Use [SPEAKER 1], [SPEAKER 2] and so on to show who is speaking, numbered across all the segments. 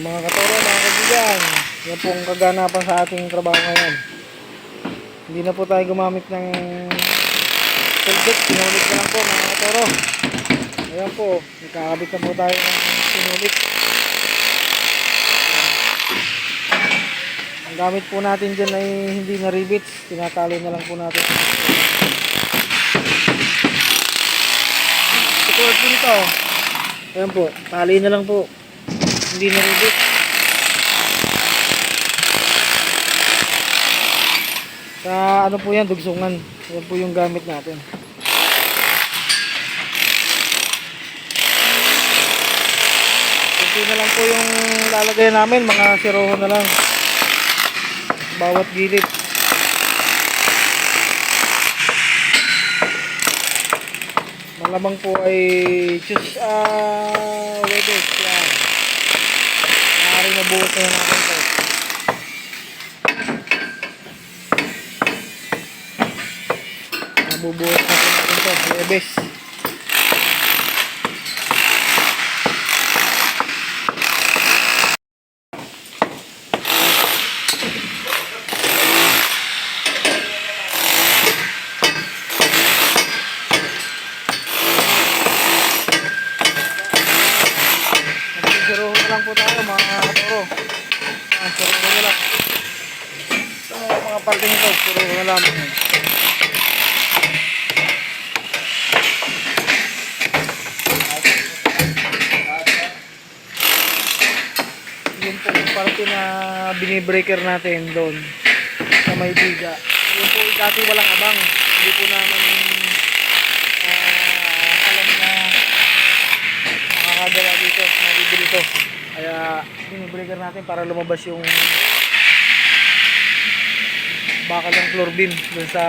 [SPEAKER 1] Mga katoro, mga kaibigan, yan po ang kaganapan sa ating trabaho ngayon. Hindi na po tayo gumamit ng toolkit, sinulit na lang po mga katoro. Ayan po, nakakabit na po tayo ng sinulit. Ang gamit po natin dyan ay hindi na rivets, tinatali na lang po natin. Tulad po nito, ayan po, tali na lang po, hindi na rivets. Sa ano po yan, dugsungan. Yan po yung gamit natin. Kunti na lang po yung lalagay namin, mga siroho na lang bawat gilid. Malamang po ay choose weathers yan. Maaaring mabuhos na yan natin po. Mabubuhos natin ito, weathers. Siroho na lang po tayo mga katoro. Siroho na lang. Sa mga parte nito, siroho na lang. Yun po yung parte na binibreaker natin doon sa may biga. Yun po dati walang abang. Hindi po naman alam na makakagawa dito, nabibili ito. Kaya binibreaker natin para lumabas yung bakal ng floor beam doon sa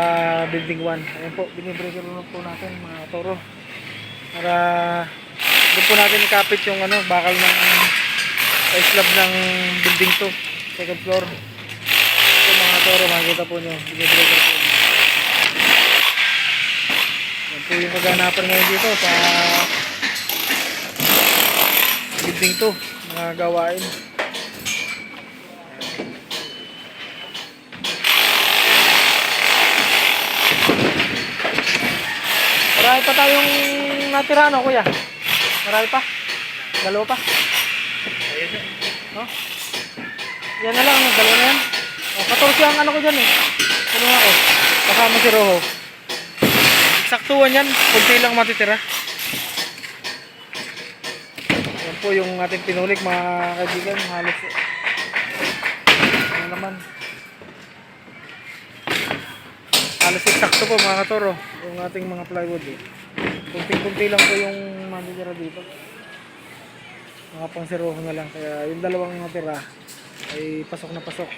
[SPEAKER 1] building 1. Ayan po, binibreaker po natin mga toro. Para doon po natin ikapit yung bakal ng slab ng building 2, second floor. Ito mga toro, makikita po nyo, binibreaker po. Yan po yung kaganapan ngayon dito sa building 2, mga gawain. Marami pa tayong natira, no kuya? Marami pa? Dalawa pa? No? Yan na lang, dalawa na yan. 14 ang ko dyan eh. Ano ako? Kasama si Roho. Saktuhan yan, kunti lang matitira. Yan po yung ating pinulik mga kaibigan, halos ano naman, halos eksakto po mga katoro yung ating mga plywood eh. Kunti-kunti lang po yung matitira dito, mga pang siroho na lang, kaya yung dalawang natira ay pasok na pasok.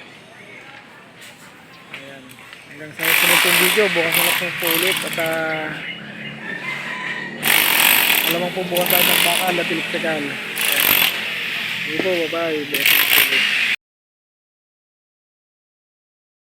[SPEAKER 1] Ayan, hanggang sa sunod yung video, bukas na lang po ulit at alamang po bukas tayo ng bakal at electrical. Dito, bye bye.